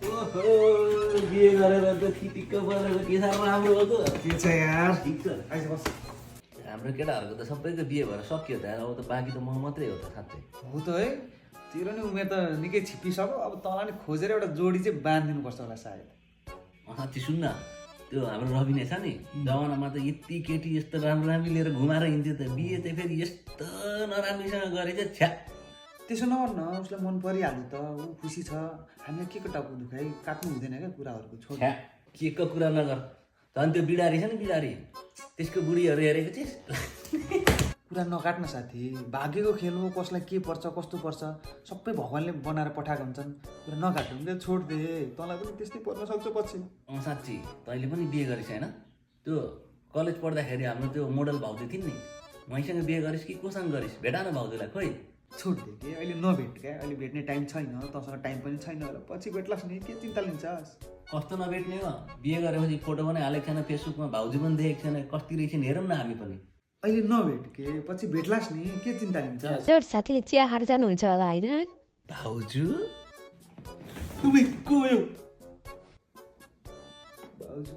ओहो बिहे गरेर त ठिटिक्क बनेर के साह्रो राम्रो भएको के छ यार? ठिक छ आइज बस। हाम्रो केटाहरूको त सबैको बिहे भएर सकियो त यार अब त बाँकी त म मात्रै हो त साँच्चै हो त है, तेरो नि उमेर त निकै छिप्पिसक्यो। अब तँलाई नि खोजेर एउटा जोडी चाहिँ बाँधिदिनुपर्छ होला सायद। साँच्ची सुन्न त्यो हाम्रो रविने छ नि जमानामा त यति केटी यस्तो राम्रो राम्रो लिएर घुमाएर हिँड्थ्यो त बिहे चाहिँ फेरि यस्तो नराम्रोसँग गरेछ छ्या त्यसो नगर न, उसलाई मन परिहाल्यो त, ऊ खुसी छ। हामीलाई के को टाउको दुखाइ काट्नु हुँदैन क्या कुराहरूको, छोड। छ्या के को कुरा नगर झन् त्यो बिडारी छ नि बिडारी त्यसको बुढीहरू हेरेको थिइस् कुरा नकाट्न साथी, भाग्यको खेल हो। कसलाई के पर्छ कस्तो पर्छ सबै भगवान्ले बनाएर पठाएको हुन्छन्। कुरा नकाट्नु हुन्छ, छोड दे। तँलाई पनि त्यस्तै पर्न सक्छ पछि। साँच्ची तैँले पनि बिहे गरिस् होइन त्यो कलेज पढ्दाखेरि हाम्रो त्यो मोडल भाउजू थिइन् नि मैसँग बिहे गरिस् कि कोसँग गरिस् भेटा न भाउजूलाई खोइ छोड दे के, अहिले नभेट क्या, अहिले भेट्ने टाइम छैन। तँसँग टाइम पनि छैन होला, पछि भेट्लास् नि, के चिन्ता लिन्छस्? कस्तो नभेट्ने हो बिहे गरेपछि फोटो पनि हालेको छैन फेसबुकमा भाउजू पनि देखेको छैन कति रहेछ हेरौँ न हामी पनि अहिले नभेट के, पछि भेट्लास् नि, के चिन्ता लिन्छस्? हजुर साथीले चिया खाएर जानुहुन्छ होला होइन? भाउजू तुम्ही को हो? भाउजू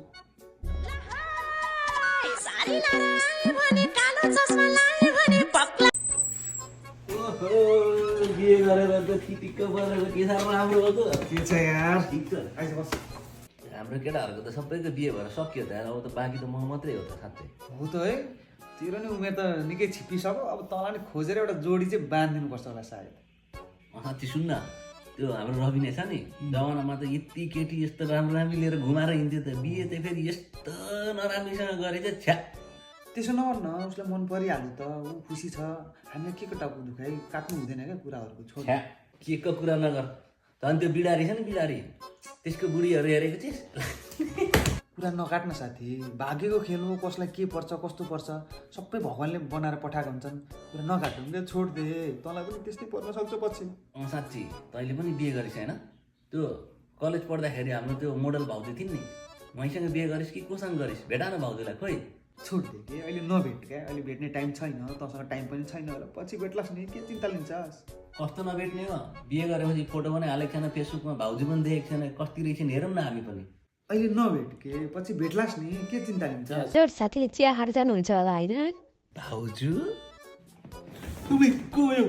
ओहो बिहे गरेर त ठिटिक्क बनेर के साह्रो राम्रो भएको के छ यार? ठिक छ आइज बस। हाम्रो केटाहरूको त सबैको बिहे भएर सकियो त यार अब त बाँकी त म मात्रै हो त साँच्चै हो त है, तेरो नि उमेर त निकै छिप्पिसक्यो। अब तँलाई नि खोजेर एउटा जोडी चाहिँ बाँधिदिनुपर्छ होला सायद। साँच्ची सुन्न त्यो हाम्रो रविने छ नि जमानामा त यति केटी यस्तो राम्रो राम्रो लिएर घुमाएर हिँड्थ्यो त बिहे चाहिँ फेरि यस्तो नराम्रोसँग गरेछ छ्या त्यसो नगर न, उसलाई मन परिहाल्यो त, ऊ खुसी छ। हामीलाई के को टाउको दुखाइ काट्नु हुँदैन क्या कुराहरूको, छोड। छ्या के को कुरा नगर झन् त्यो बिडारी छ नि बिडारी त्यसको बुढीहरू हेरेको थिइस् कुरा नकाट्न साथी, भाग्यको खेल हो। कसलाई के पर्छ कस्तो पर्छ सबै भगवान्ले बनाएर पठाएको हुन्छन्। कुरा नकाट्नु हुन्छ, छोड दे। तँलाई पनि त्यस्तै पर्न सक्छ पछि। साँच्ची तैँले पनि बिहे गरिस् होइन त्यो कलेज पढ्दाखेरि हाम्रो त्यो मोडल भाउजू थिइन् नि मैसँग बिहे गरिस् कि कोसँग गरिस् भेटा न भाउजूलाई खोइ छोड दे के, अहिले नभेट क्या, अहिले भेट्ने टाइम छैन। तँसँग टाइम पनि छैन होला, पछि भेट्लास् नि, के चिन्ता लिन्छस्? कस्तो नभेट्ने हो बिहे गरेपछि फोटो पनि हालेको छैन फेसबुकमा भाउजू पनि देखेको छैन कति रहेछ हेरौँ न हामी पनि अहिले नभेट के, पछि भेट्लास् नि, के चिन्ता लिन्छस्? हजुर साथीले चिया खाएर जानुहुन्छ होला होइन? भाउजू तुम्ही को हो?